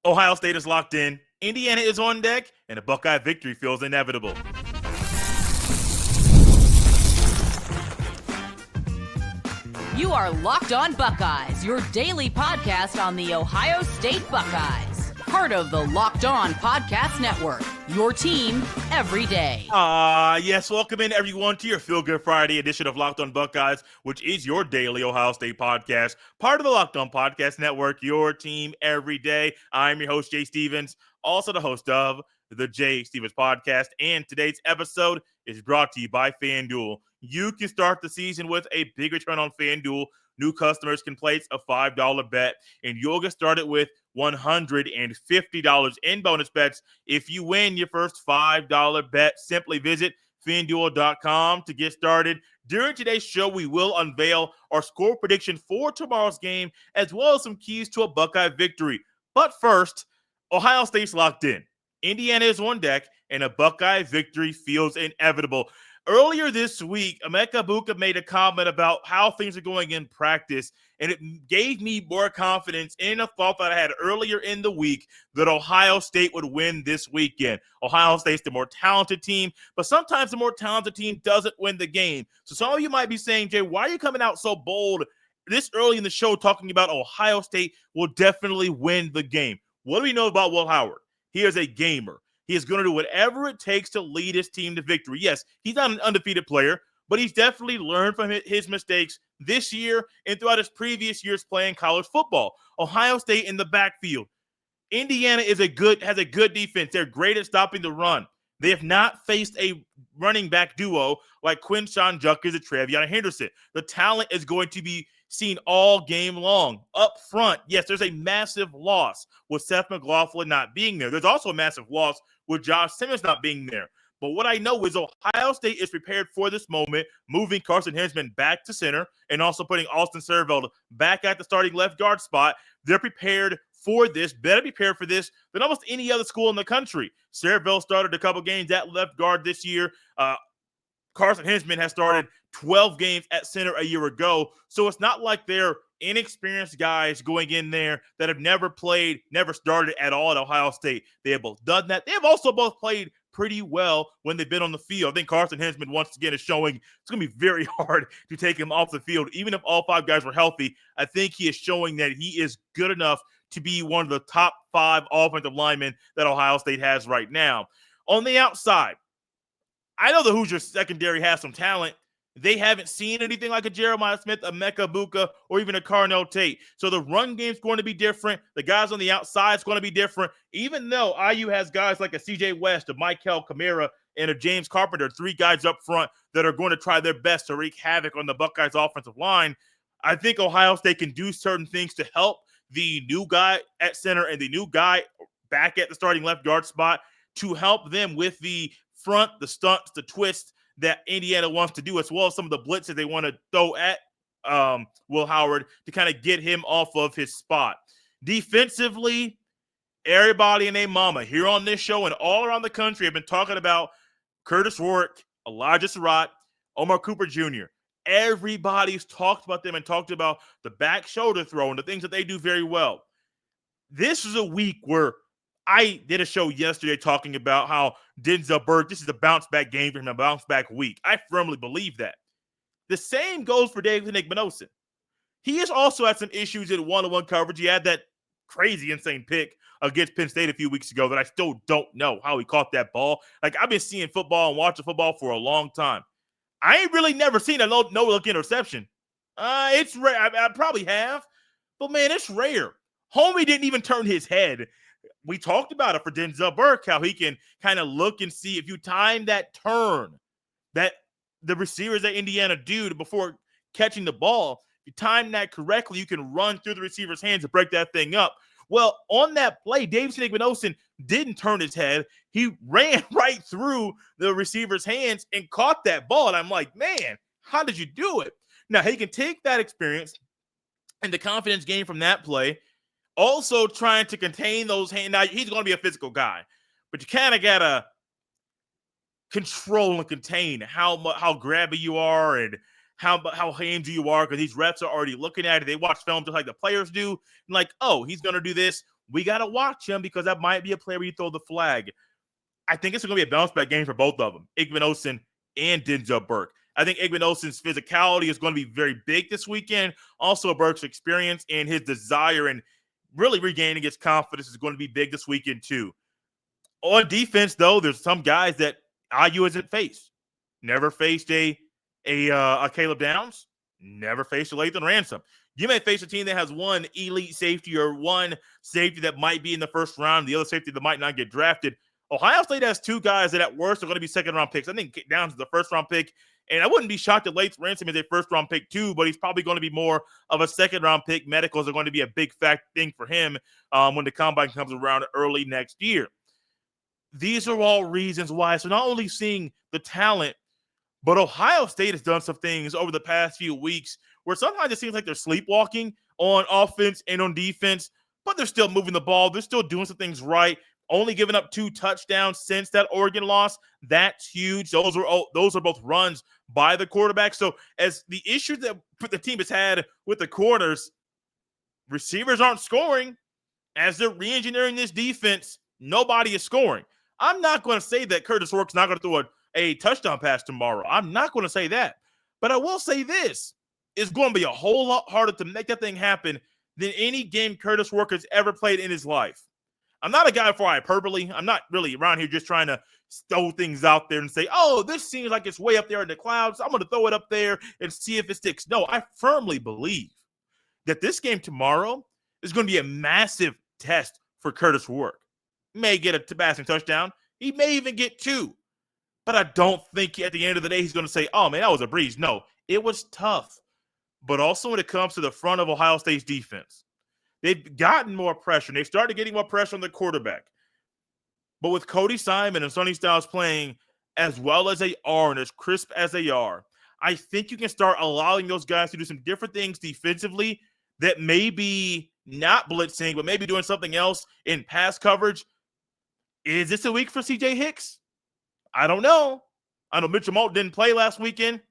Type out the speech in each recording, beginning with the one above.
Ohio State is locked in, Indiana is on deck, and a Buckeye victory feels inevitable. You are Locked On Buckeyes, your daily podcast on the Ohio State Buckeyes. Part of the Locked On Podcast Network, your team every day. Yes, welcome in everyone to your Feel Good Friday edition of Locked On Buckeyes, which is your daily Ohio State podcast. Part of the Locked On Podcast Network, your team every day. I'm your host, Jay Stevens, also the host of the Jay Stevens Podcast. And today's episode is brought to you by FanDuel. You can start the season with a big return on FanDuel. New customers can place a $5 bet, and you'll get started with $150 in bonus bets if you win your first $5 bet. Simply visit FanDuel.com to get started. During today's show, we will unveil our score prediction for tomorrow's game, as well as some keys to a Buckeye victory. But first, Ohio State's locked in. Indiana is on deck, and a Buckeye victory feels inevitable. Earlier this week, Egbuka made a comment about how things are going in practice, and it gave me more confidence in a thought that I had earlier in the week that Ohio State would win this weekend. Ohio State's the more talented team, but sometimes the more talented team doesn't win the game. So some of you might be saying, Jay, why are you coming out so bold this early in the show talking about Ohio State will definitely win the game? What do we know about Will Howard? He is a gamer. He is going to do whatever it takes to lead his team to victory. Yes, he's not an undefeated player, but he's definitely learned from his mistakes this year and throughout his previous years playing college football. Ohio State in the backfield. Indiana has a good defense. They're great at stopping the run. They have not faced a running back duo like Quinshon Judkins and Travion Henderson. The talent is going to be seen all game long. Up front, yes, there's a massive loss with Seth McLaughlin not being there. There's also a massive loss with Josh Simmons not being there. But what I know is Ohio State is prepared for this moment, moving Carson Hinzman back to center and also putting Austin Serveld back at the starting left guard spot. They're prepared for this, better prepared for this than almost any other school in the country. Serveld started a couple games at left guard this year. Carson Hinzman has started 12 games at center a year ago. So it's not like they're inexperienced guys going in there that have never played, never started at all at Ohio State. They have both done that. They have also both played pretty well when they've been on the field. I think Carson Hinzman once again is showing it's going to be very hard to take him off the field. Even if all five guys were healthy, I think he is showing that he is good enough to be one of the top 5 offensive linemen that Ohio State has right now. On the outside, I know the Hoosiers secondary has some talent. They haven't seen anything like a Jeremiah Smith, a Emeka, Egbuka, or even a Carnell Tate. So the run game's going to be different. The guys on the outside is going to be different. Even though IU has guys like a CJ West, a Michael Kamara, and a James Carpenter, 3 guys up front that are going to try their best to wreak havoc on the Buckeyes offensive line, I think Ohio State can do certain things to help the new guy at center and the new guy back at the starting left guard spot to help them with the front, the stunts, the twists that Indiana wants to do, as well as some of the blitzes they want to throw at Will Howard to kind of get him off of his spot. Defensively, everybody and their mama here on this show and all around the country have been talking about Curtis Rourke, Elijah Surratt, Omar Cooper Jr. Everybody's talked about them and talked about the back shoulder throw and the things that they do very well. This is a week where I did a show yesterday talking about how Denzel Burke, this is a bounce-back game for him, a bounce-back week. I firmly believe that. The same goes for David Egbuka. He has also had some issues in one-on-one coverage. He had that crazy, insane pick against Penn State a few weeks ago that I still don't know how he caught that ball. Like, I've been seeing football and watching football for a long time. I ain't really never seen a no-look interception. It's rare. I probably have. But, man, it's rare. Homie didn't even turn his head. We talked about it for Denzel Burke, how he can kind of look and see if you time that turn that the receivers at Indiana do before catching the ball. If you time that correctly, you can run through the receiver's hands and break that thing up. Well, on that play, Davidson Egbuka didn't turn his head. He ran right through the receiver's hands and caught that ball. And I'm like, man, how did you do it? Now, he can take that experience and the confidence gained from that play, also trying to contain those hands. Now, he's going to be a physical guy, but you kind of got to control and contain how grabby you are and how handsy you are, because these refs are already looking at it. They watch film just like the players do. And like, oh, he's going to do this. we got to watch him because that might be a player where you throw the flag. I think it's going to be a bounce-back game for both of them, Egbuka and Denzel Burke. I think Egbuka's physicality is going to be very big this weekend. Also, Burke's experience and his desire and really regaining his confidence is going to be big this weekend too. On defense, though, there's some guys that IU hasn't faced. Never faced a Caleb Downs. Never faced a Lathan Ransom. You may face a team that has one elite safety or one safety that might be in the first round, the other safety that might not get drafted. Ohio State has two guys that at worst are going to be second-round picks. I think Downs is the first-round pick, and I wouldn't be shocked if Lathan Ransom is a first-round pick too, but he's probably going to be more of a second-round pick. Medicals are going to be a big thing for him when the combine comes around early next year. These are all reasons why. So not only seeing the talent, but Ohio State has done some things over the past few weeks where sometimes it seems like they're sleepwalking on offense and on defense, but they're still moving the ball. They're still doing some things right. Only giving up 2 touchdowns since that Oregon loss. That's huge. Those are both runs by the quarterback. So as the issues that the team has had with the corners, receivers aren't scoring. As they're re-engineering this defense, nobody is scoring. I'm not going to say that Curtis Rourke's not going to throw a touchdown pass tomorrow. I'm not going to say that. But I will say this. It's going to be a whole lot harder to make that thing happen than any game Curtis Rourke has ever played in his life. I'm not a guy for hyperbole. I'm not really around here just trying to throw things out there and say, oh, this seems like it's way up there in the clouds. I'm going to throw it up there and see if it sticks. No, I firmly believe that this game tomorrow is going to be a massive test for Curtis Rourke. He may get a passing touchdown. He may even get 2. But I don't think at the end of the day he's going to say, oh, man, that was a breeze. No, it was tough. But also when it comes to the front of Ohio State's defense, they've gotten more pressure. They've started getting more pressure on the quarterback. But with Cody Simon and Sonny Styles playing as well as they are and as crisp as they are, I think you can start allowing those guys to do some different things defensively that may be not blitzing, but maybe doing something else in pass coverage. Is this a week for C.J. Hicks? I don't know. I know Mitchell Moult didn't play last weekend,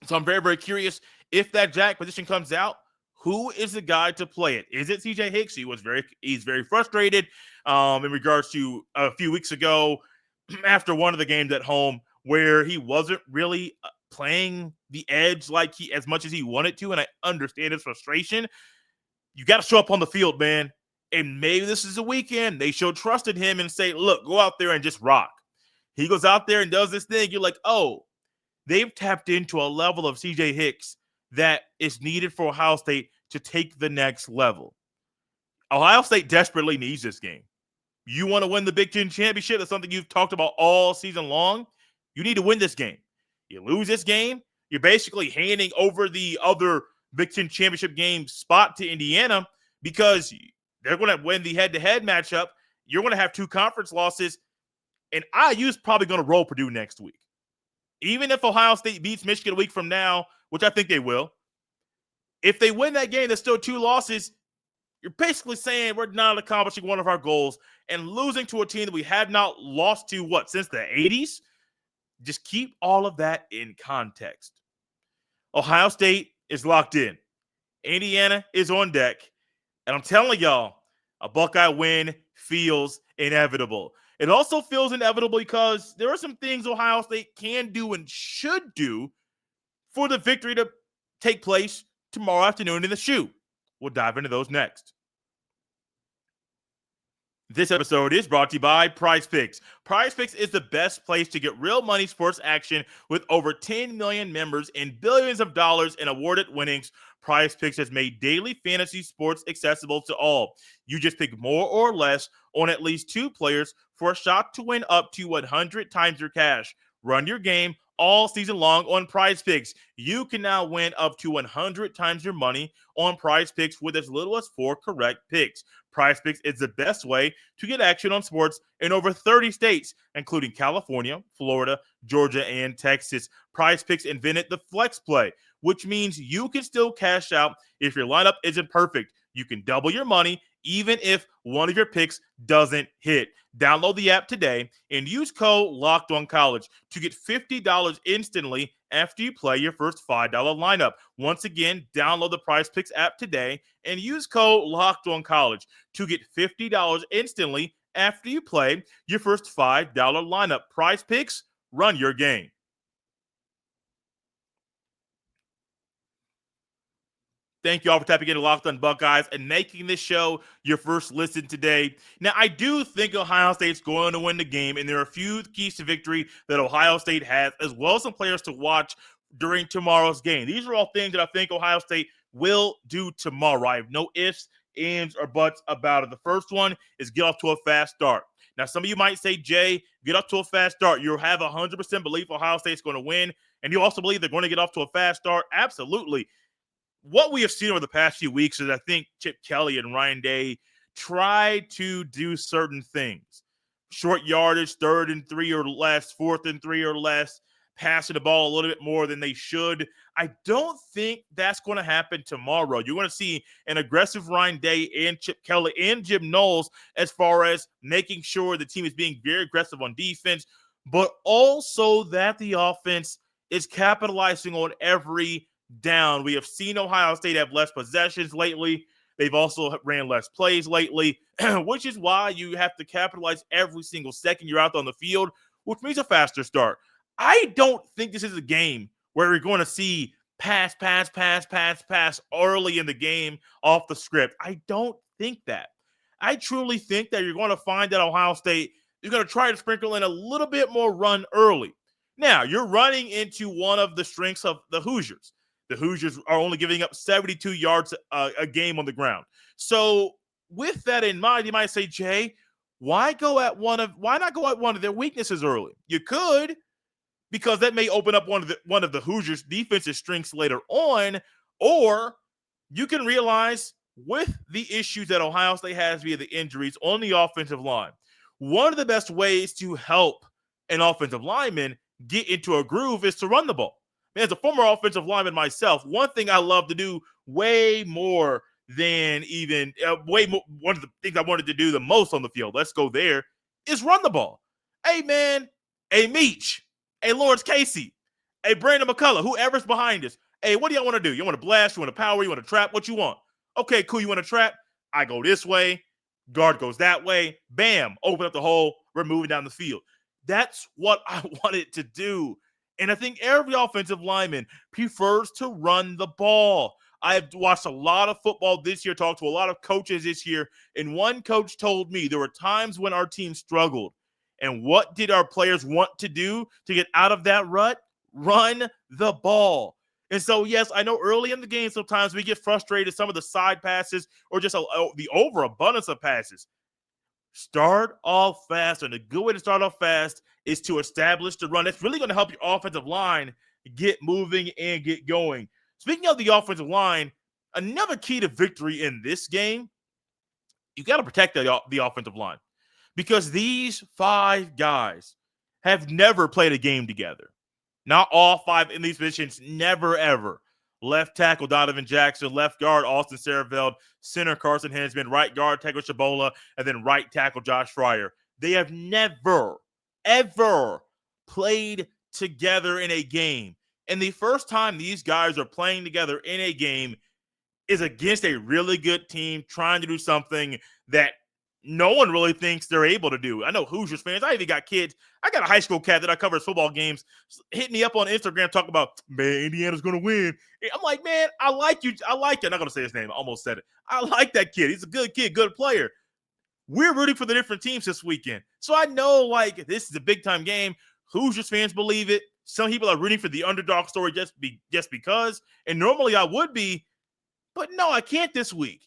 so I'm very, very curious if that jack position comes out. Who is the guy to play it? Is it C.J. Hicks? He's very frustrated in regards to a few weeks ago after one of the games at home where he wasn't really playing the edge as much as he wanted to, and I understand his frustration. You got to show up on the field, man. And maybe this is a weekend. They show trust in him and say, look, go out there and just rock. He goes out there and does this thing. You're like, oh, they've tapped into a level of C.J. Hicks that is needed for Ohio State to take the next level. Ohio State desperately needs this game. You want to win the Big Ten championship? That's something you've talked about all season long. You need to win this game. You lose this game, you're basically handing over the other Big Ten championship game spot to Indiana because they're going to win the head-to-head matchup. You're going to have 2 conference losses, and IU's probably going to roll Purdue next week. Even if Ohio State beats Michigan a week from now, which I think they will, if they win that game, there's still 2 losses. You're basically saying we're not accomplishing one of our goals and losing to a team that we have not lost to, since the 80s? Just keep all of that in context. Ohio State is locked in. Indiana is on deck. And I'm telling y'all, a Buckeye win feels inevitable. It also feels inevitable because there are some things Ohio State can do and should do for the victory to take place tomorrow afternoon in the shoe. We'll dive into those next. This episode is brought to you by PrizePicks. PrizePicks is the best place to get real money sports action with over 10 million members and billions of dollars in awarded winnings. PrizePicks has made daily fantasy sports accessible to all. You just pick more or less on at least 2 players for a shot to win up to 100 times your cash. Run your game all season long on PrizePicks. You can now win up to 100 times your money on PrizePicks with as little as 4 correct picks. PrizePicks is the best way to get action on sports in over 30 states, including California, Florida, Georgia, and Texas. PrizePicks invented the flex play, which means you can still cash out if your lineup isn't perfect. You can double your money even if one of your picks doesn't hit. Download the app today and use code LOCKEDONCollege to get $50 instantly after you play your first $5 lineup. Once again, download the Prize Picks app today and use code LOCKEDONCollege to get $50 instantly after you play your first $5 lineup. Prize Picks, run your game. Thank you all for tapping into Locked on Buckeyes and making this show your first listen today. Now, I do think Ohio State's going to win the game, and there are a few keys to victory that Ohio State has, as well as some players to watch during tomorrow's game. These are all things that I think Ohio State will do tomorrow. I have no ifs, ands, or buts about it. The first one is get off to a fast start. Now, some of you might say, Jay, get off to a fast start. You have 100% belief Ohio State's going to win, and you also believe they're going to get off to a fast start? Absolutely. What we have seen over the past few weeks is I think Chip Kelly and Ryan Day try to do certain things. Short yardage, 3rd and 3 or less, 4th and 3 or less, passing the ball a little bit more than they should. I don't think that's going to happen tomorrow. You're going to see an aggressive Ryan Day and Chip Kelly and Jim Knowles as far as making sure the team is being very aggressive on defense, but also that the offense is capitalizing on every down. We have seen Ohio State have less possessions lately. They've also ran less plays lately, which is why you have to capitalize every single second you're out on the field, which means a faster start. I don't think this is a game where we're going to see pass early in the game off the script. I don't think that. I truly think that you're going to find that Ohio State is going to try to sprinkle in a little bit more run early. Now, you're running into one of the strengths of the Hoosiers. The Hoosiers are only giving up 72 yards a game on the ground. So with that in mind, you might say, Jay, why not go at one of their weaknesses early? You could, because that may open up one of the Hoosiers' defensive strengths later on, or you can realize with the issues that Ohio State has via the injuries on the offensive line, one of the best ways to help an offensive lineman get into a groove is to run the ball. As a former offensive lineman myself, one thing I love to do way more than one of the things I wanted to do the most on the field, let's go there, is run the ball. Hey, man, hey, Meach, hey, Lawrence Casey, hey, Brandon McCullough, whoever's behind us. Hey, what do y'all want to do? You want to blast? You want to power? You want to trap? What you want? Okay, cool. You want to trap? I go this way. Guard goes that way. Bam, open up the hole. We're moving down the field. That's what I wanted to do. And I think every offensive lineman prefers to run the ball. I've watched a lot of football this year, talked to a lot of coaches this year, and one coach told me there were times when our team struggled. And what did our players want to do to get out of that rut? Run the ball. And so, yes, I know early in the game sometimes we get frustrated at some of the side passes or just the overabundance of passes. Start off fast, and a good way to start off fast is to establish the run. It's really going to help your offensive line get moving and get going. Speaking of the offensive line, another key to victory in this game, you got to protect the offensive line, because these 5 guys have never played a game together. Not all 5 in these positions, never, ever. Left tackle, Donovan Jackson. Left guard, Austin Sareveld. Center, Carson Hinzman. Right guard, Tego Shabola. And then right tackle, Josh Fryer. They have never, ever played together in a game. And the first time these guys are playing together in a game is against a really good team trying to do something that no one really thinks they're able to do. I know Hoosiers fans. I even got kids. I got a high school cat that I cover football games hit me up on Instagram talking about, man, Indiana's going to win. And I'm like, man, I like you. I like you. I'm not going to say his name. I almost said it. I like that kid. He's a good kid, good player. We're rooting for the different teams this weekend. So I know, like, this is a big-time game. Hoosiers fans believe it. Some people are rooting for the underdog story just because. And normally I would be, but no, I can't this week.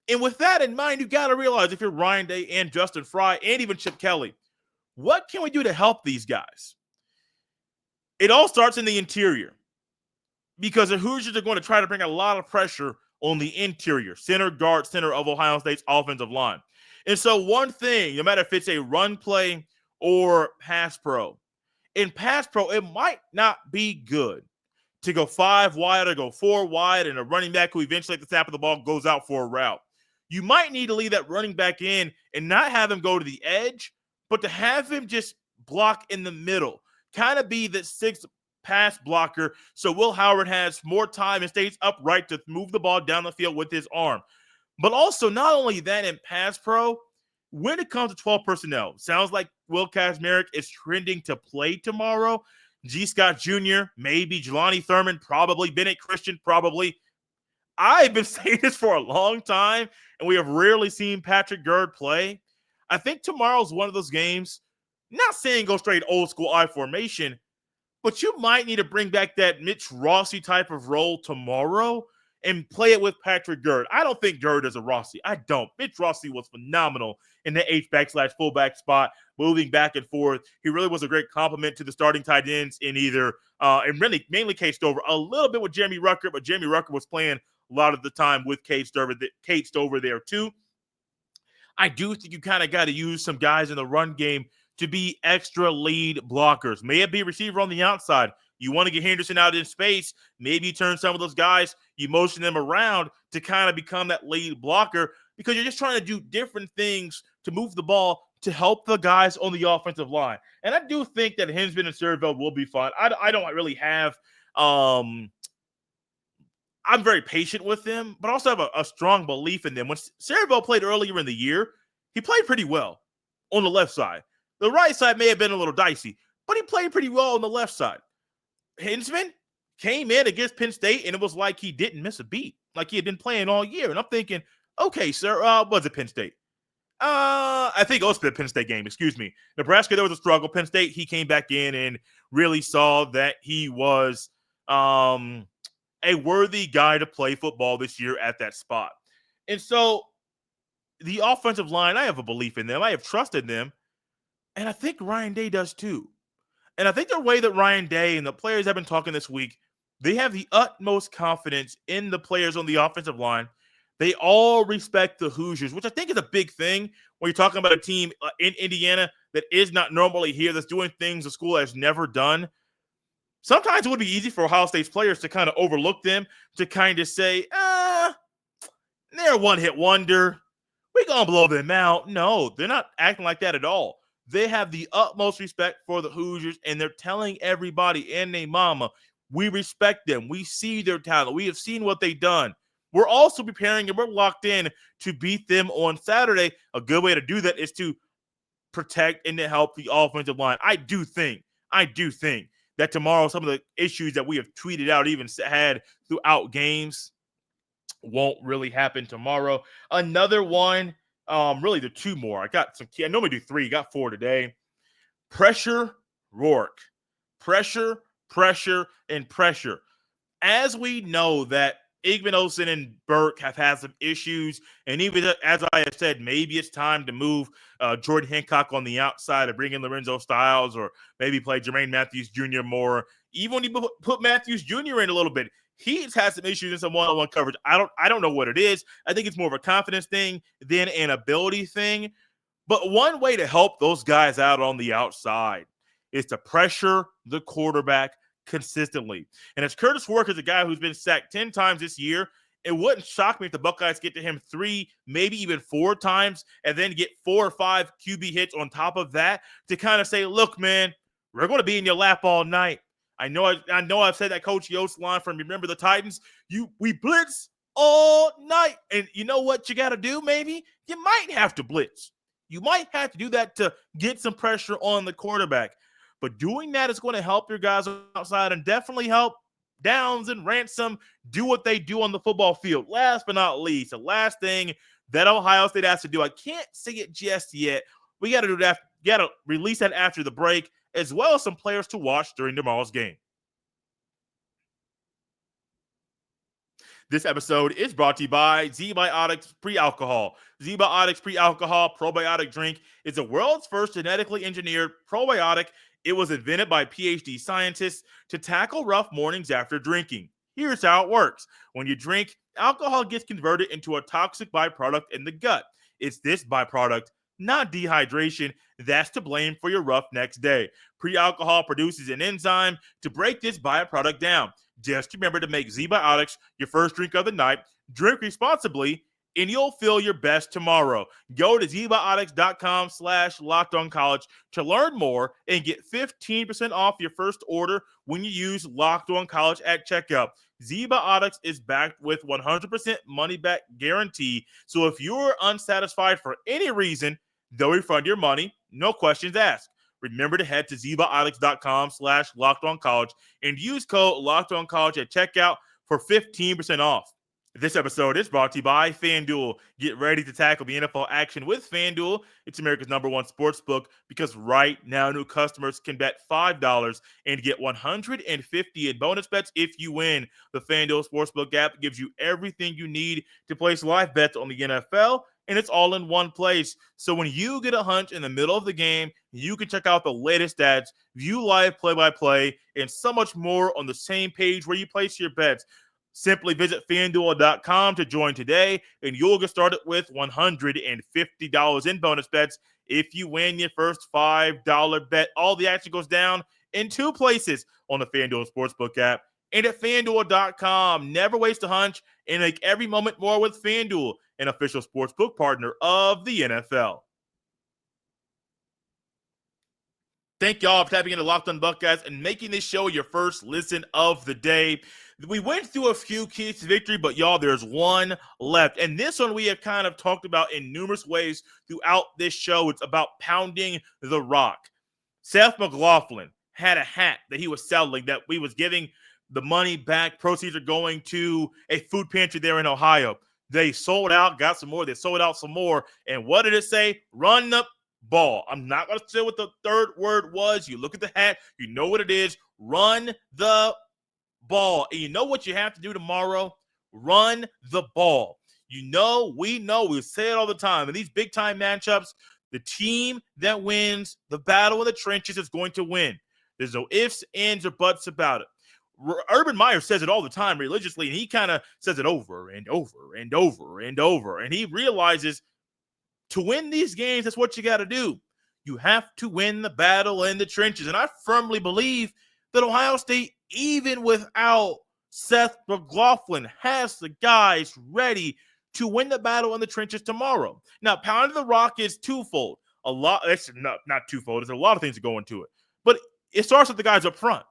And with that in mind, you got to realize if you're Ryan Day and Justin Fry and even Chip Kelly, what can we do to help these guys? It all starts in the interior, because the Hoosiers are going to try to bring a lot of pressure on the interior, center, guard, center of Ohio State's offensive line. And so one thing, no matter if it's a run play or pass pro, in pass pro, it might not be good to go 5 wide or go 4 wide and a running back who eventually at the snap of the ball goes out for a route. You might need to leave that running back in and not have him go to the edge, but to have him just block in the middle, kind of be the 6th pass blocker, so Will Howard has more time and stays upright to move the ball down the field with his arm. But also, not only that in pass pro, when it comes to 12 personnel, sounds like Will Kazmarek is trending to play tomorrow. G. Scott Jr., maybe. Jelani Thurman, probably. Bennett Christian, probably. I've been saying this for a long time, and we have rarely seen Patrick Gurd play. I think tomorrow's one of those games, not saying go straight old school I formation, but you might need to bring back that Mitch Rossi type of role tomorrow and play it with Patrick Gurd. I don't think Gurd is a Rossi. I don't. Mitch Rossi was phenomenal in the H-back/fullback spot, moving back and forth. He really was a great compliment to the starting tight ends in either, and really mainly Cade Stover, a little bit with Jeremy Rucker, but Jeremy Rucker was playing a lot of the time with Cade Stover there too. I do think you kind of got to use some guys in the run game to be extra lead blockers. May it be a receiver on the outside. You want to get Henderson out in space. Maybe you turn some of those guys, you motion them around to kind of become that lead blocker because you're just trying to do different things to move the ball to help the guys on the offensive line. And I do think that Hinzman and Cervell will be fine. I don't really have I'm very patient with them, but also have a strong belief in them. When Cervell played earlier in the year, he played pretty well on the left side. The right side may have been a little dicey, but he played pretty well on the left side. Hinzman came in against Penn State, and it was like he didn't miss a beat, like he had been playing all year. And I'm thinking, okay, sir, was it Penn State? I think it was the Penn State game, excuse me. Nebraska, there was a struggle. Penn State, he came back in and really saw that he was a worthy guy to play football this year at that spot. And so the offensive line, I have a belief in them. I have trust in them. And I think Ryan Day does too. And I think the way that Ryan Day and the players have been talking this week, they have the utmost confidence in the players on the offensive line. They all respect the Hoosiers, which I think is a big thing when you're talking about a team in Indiana that is not normally here, that's doing things the school has never done. Sometimes it would be easy for Ohio State's players to kind of overlook them, to kind of say, they're a one-hit wonder. We're going to blow them out. No, they're not acting like that at all. They have the utmost respect for the Hoosiers, and they're telling everybody and their mama, we respect them. We see their talent. We have seen what they've done. We're also preparing and we're locked in to beat them on Saturday. A good way to do that is to protect and to help the offensive line. I do think that tomorrow some of the issues that we have tweeted out, even had throughout games, won't really happen tomorrow. Another one, really the two more. I got some key. I normally do three. Got four today. Pressure, Rourke. Pressure, and pressure. As we know that Egbuka and Burke have had some issues, and even as I have said, maybe it's time to move Jordan Hancock on the outside and bring in Lorenzo Styles, or maybe play Jermaine Matthews Jr. more. Even when you put Matthews Jr. in a little bit, he's had some issues in some one-on-one coverage. I don't know what it is. I think it's more of a confidence thing than an ability thing. But one way to help those guys out on the outside is to pressure the quarterback consistently. And as Curtis Rourke is a guy who's been sacked 10 times this year, it wouldn't shock me if the Buckeyes get to him 3, maybe even 4 times, and then get 4 or 5 QB hits on top of that to kind of say, look, man, we're going to be in your lap all night. I know I've said that Coach Yost line from Remember the Titans. We blitz all night. And you know what you got to do, maybe? You might have to blitz. You might have to do that to get some pressure on the quarterback. But doing that is going to help your guys outside and definitely help Downs and Ransom do what they do on the football field. Last but not least, the last thing that Ohio State has to do, I can't say it just yet. We got to do that. Got to release that after the break, as well as some players to watch during tomorrow's game. This episode is brought to you by ZBiotics Pre-Alcohol. ZBiotics Pre-Alcohol Probiotic Drink is the world's first genetically engineered probiotic. It was invented by PhD scientists to tackle rough mornings after drinking. Here's how it works. When you drink, alcohol gets converted into a toxic byproduct in the gut. It's this byproduct, not dehydration, that's to blame for your rough next day. Pre-alcohol produces an enzyme to break this byproduct down. Just remember to make ZBiotics your first drink of the night. Drink responsibly and you'll feel your best tomorrow. Go to ZBiotics.com/LockedOnCollege to learn more and get 15% off your first order when you use Locked On College at checkout. ZBiotics is backed with 100% money-back guarantee, so if you're unsatisfied for any reason, they'll refund your money, no questions asked. Remember to head to ZBiotics.com/LockedOnCollege and use code LockedOnCollege at checkout for 15% off. This episode is brought to you by FanDuel. Get ready to tackle the NFL action with FanDuel. It's America's #1 sports book because right now new customers can bet $5 and get $150 in bonus bets if you win. The FanDuel Sportsbook app gives you everything you need to place live bets on the NFL, and it's all in one place. So when you get a hunch in the middle of the game, you can check out the latest stats, view live play-by-play, and so much more on the same page where you place your bets. Simply visit FanDuel.com to join today, and you'll get started with $150 in bonus bets if you win your first $5 bet. All the action goes down in two places on the FanDuel Sportsbook app and at FanDuel.com. Never waste a hunch and make every moment more with FanDuel, an official sportsbook partner of the NFL. Thank y'all for tapping into Locked On Buckeyes and making this show your first listen of the day. We went through a few keys to victory, but y'all, there's one left. And this one we have kind of talked about in numerous ways throughout this show. It's about pounding the rock. Seth McLaughlin had a hat that he was selling that we was giving the money back. Proceeds are going to a food pantry there in Ohio. They sold out, got some more. They sold out some more. And what did it say? Run the ball. I'm not going to say what the third word was. You look at the hat. You know what it is. Run the ball. And you know what you have to do tomorrow? Run the ball. We say it all the time. In these big-time matchups, the team that wins the battle of the trenches is going to win. There's no ifs, ands, or buts about it. Urban Meyer says it all the time religiously, and he kind of says it over and over and over and over. And he realizes to win these games, that's what you got to do. You have to win the battle in the trenches. And I firmly believe that Ohio State, even without Seth McLaughlin, has the guys ready to win the battle in the trenches tomorrow. Now, pounding the rock is twofold. It's not twofold. There's a lot of things that go into it. But it starts with the guys up front.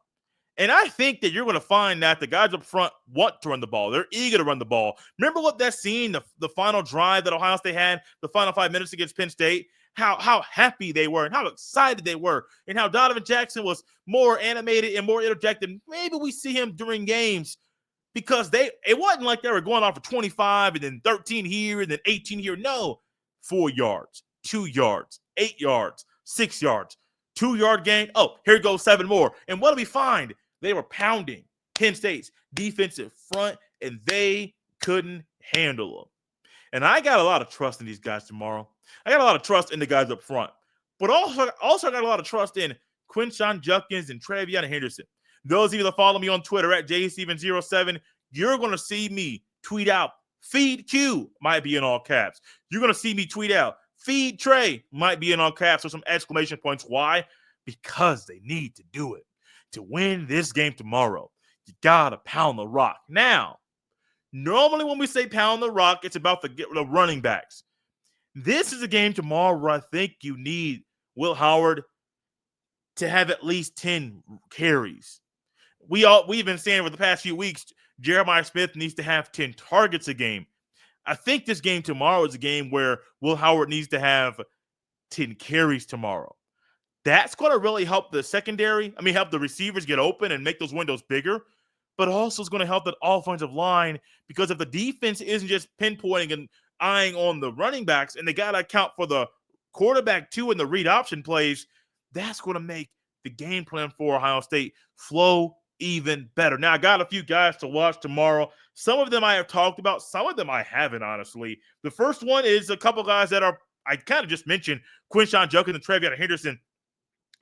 And I think that you're going to find that the guys up front want to run the ball. They're eager to run the ball. Remember what that scene, the final drive that Ohio State had, the final 5 minutes against Penn State? How happy they were and how excited they were, and how Donovan Jackson was more animated and more interjected. Maybe we see him during games because it wasn't like they were going off for 25 and then 13 here and then 18 here. No, 4 yards, 2 yards, 8 yards, 6 yards, 2-yard gain. Oh, here goes 7 more. And what do we find? They were pounding Penn State's defensive front, and they couldn't handle them. And I got a lot of trust in these guys tomorrow. I got a lot of trust in the guys up front. But also got a lot of trust in Quinshon Judkins and Travion Henderson. Those of you that follow me on Twitter at JSteven07, you're going to see me tweet out, Feed Q might be in all caps. You're going to see me tweet out, Feed Trey might be in all caps with some exclamation points. Why? Because they need to do it. To win this game tomorrow, you got to pound the rock. Now, normally when we say pound the rock, it's about the running backs. This is a game tomorrow where I think you need Will Howard to have at least 10 carries. We've been saying for the past few weeks, Jeremiah Smith needs to have 10 targets a game. I think this game tomorrow is a game where Will Howard needs to have 10 carries tomorrow. That's going to really help the secondary. Help the receivers get open and make those windows bigger. But also it's going to help that offensive line, because if the defense isn't just pinpointing and eyeing on the running backs, and they got to account for the quarterback too in the read option plays, that's going to make the game plan for Ohio State flow even better. Now, I got a few guys to watch tomorrow. Some of them I have talked about. Some of them I haven't, honestly. The first one is a couple guys that I kind of just mentioned, Quinshon Judkins and Travion Henderson.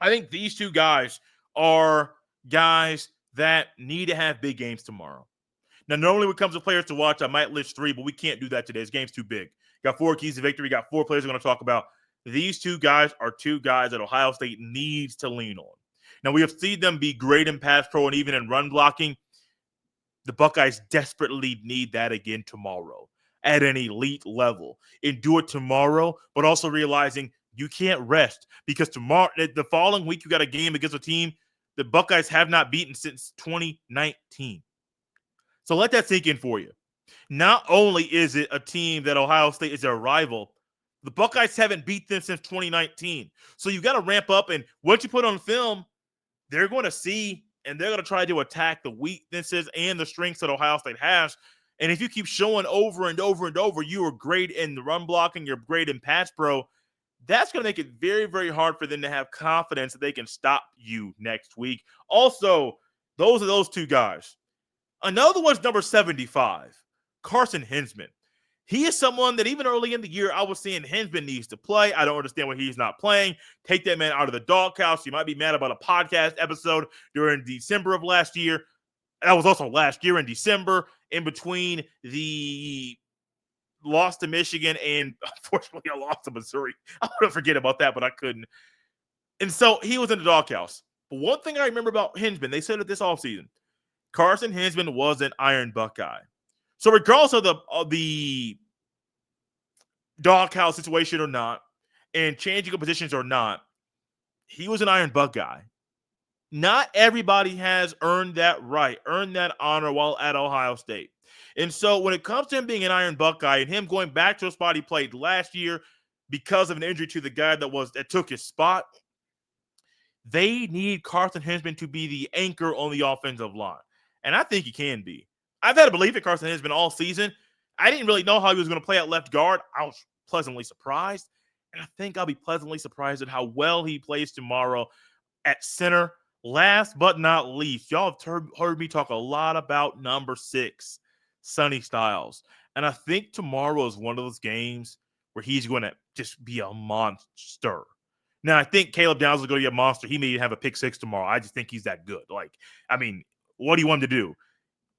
I think these two guys are guys that need to have big games tomorrow. Now, normally when it comes to players to watch, I might list 3, but we can't do that today. This game's too big. Got 4 keys to victory. Got 4 players we're going to talk about. These two guys are 2 guys that Ohio State needs to lean on. Now, we have seen them be great in pass pro and even in run blocking. The Buckeyes desperately need that again tomorrow. at an elite level and do it tomorrow, but also realizing you can't rest because tomorrow, the following week, you got a game against a team the Buckeyes have not beaten since 2019. So let that sink in for you. Not only is it a team that Ohio State is their rival, the Buckeyes haven't beat them since 2019. So you got to ramp up, and once you put on film, they're going to see and they're going to try to attack the weaknesses and the strengths that Ohio State has. And if you keep showing over and over and over you are great in the run blocking, you're great in pass pro, that's going to make it very, very hard for them to have confidence that they can stop you next week. Also, those two guys. Another one's number 75, Carson Hinzman. He is someone that even early in the year, I was saying Hinzman needs to play. I don't understand why he's not playing. Take that man out of the doghouse. You might be mad about a podcast episode during December of last year. That was also last year in December, in between the loss to Michigan and, unfortunately, a loss to Missouri. I want to forget about that, but I couldn't. And so he was in the doghouse. But one thing I remember about Hinzman, they said it this offseason, Carson Hinzman was an Iron Buckeye. So regardless of the doghouse situation or not, and changing of positions or not, he was an Iron Buckeye. Not everybody has earned that right, earned that honor while at Ohio State. And so when it comes to him being an Iron Buckeye and him going back to a spot he played last year because of an injury to the guy that took his spot, they need Carson Hinzman to be the anchor on the offensive line. And I think he can be. I've had to believe in Carson Hinzman all season. I didn't really know how he was going to play at left guard. I was pleasantly surprised. And I think I'll be pleasantly surprised at how well he plays tomorrow at center. Last but not least, y'all have heard me talk a lot about number 6, Sonny Styles. And I think tomorrow is one of those games where he's going to just be a monster. Now, I think Caleb Downs is going to be a monster. He may have a pick 6 tomorrow. I just think he's that good. What do you want him to do?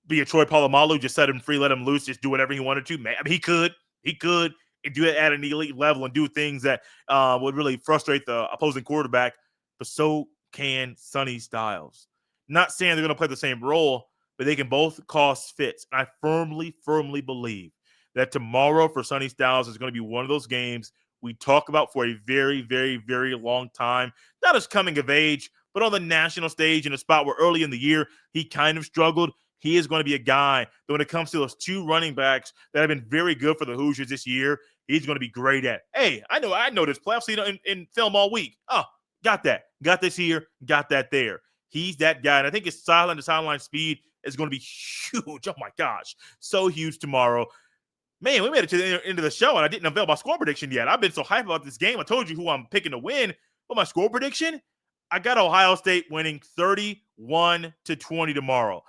Be a Troy Polamalu, just set him free, let him loose, just do whatever he wanted to? He could do it at an elite level and do things that would really frustrate the opposing quarterback, but so can Sonny Styles. Not saying they're going to play the same role, but they can both cause fits. And I firmly, firmly believe that tomorrow for Sonny Styles is going to be one of those games we talk about for a very, very, very long time. Not as coming of age, but on the national stage in a spot where early in the year he kind of struggled. He is going to be a guy that when it comes to those 2 running backs that have been very good for the Hoosiers this year, he's going to be great at. Hey, I know this play. I've seen it in film all week. Oh, got that. Got this here. Got that there. He's that guy. And I think his sideline speed is going to be huge. Oh, my gosh. So huge tomorrow. Man, we made it to the end of the show, and I didn't unveil my score prediction yet. I've been so hyped about this game. I told you who I'm picking to win. But my score prediction, I got Ohio State winning 31-20 tomorrow.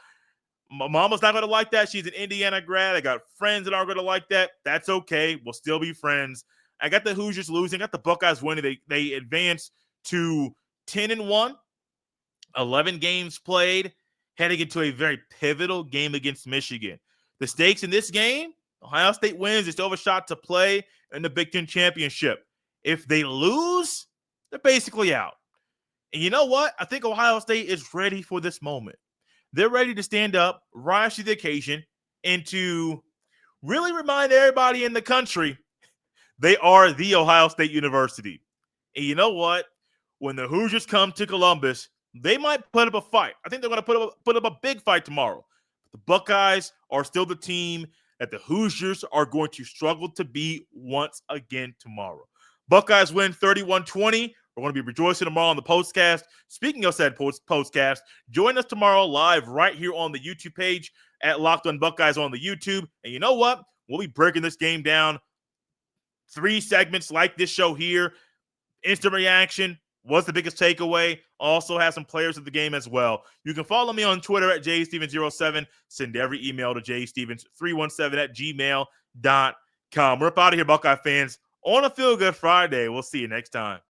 My mama's not going to like that. She's an Indiana grad. I got friends that aren't going to like that. That's okay. We'll still be friends. I got the Hoosiers losing. I got the Buckeyes winning. They advanced to 10-1, 11 games played, heading into a very pivotal game against Michigan. The stakes in this game, Ohio State wins. They still have a shot to play in the Big Ten Championship. If they lose, they're basically out. And you know what? I think Ohio State is ready for this moment. They're ready to stand up, rise to the occasion, and to really remind everybody in the country they are the Ohio State University. And you know what? When the Hoosiers come to Columbus, they might put up a fight. I think they're going to put up a big fight tomorrow. The Buckeyes are still the team that the Hoosiers are going to struggle to beat once again tomorrow. Buckeyes win 31-20. We're going to be rejoicing tomorrow on the postcast. Speaking of said postcast, join us tomorrow live right here on the YouTube page at Locked On Buckeyes on the YouTube. And you know what? We'll be breaking this game down. 3 segments like this show here. Instant reaction. What's the biggest takeaway? Also have some players of the game as well. You can follow me on Twitter at jstevens07. Send every email to jstevens317@gmail.com. We're up out of here, Buckeye fans, on a Feel Good Friday. We'll see you next time.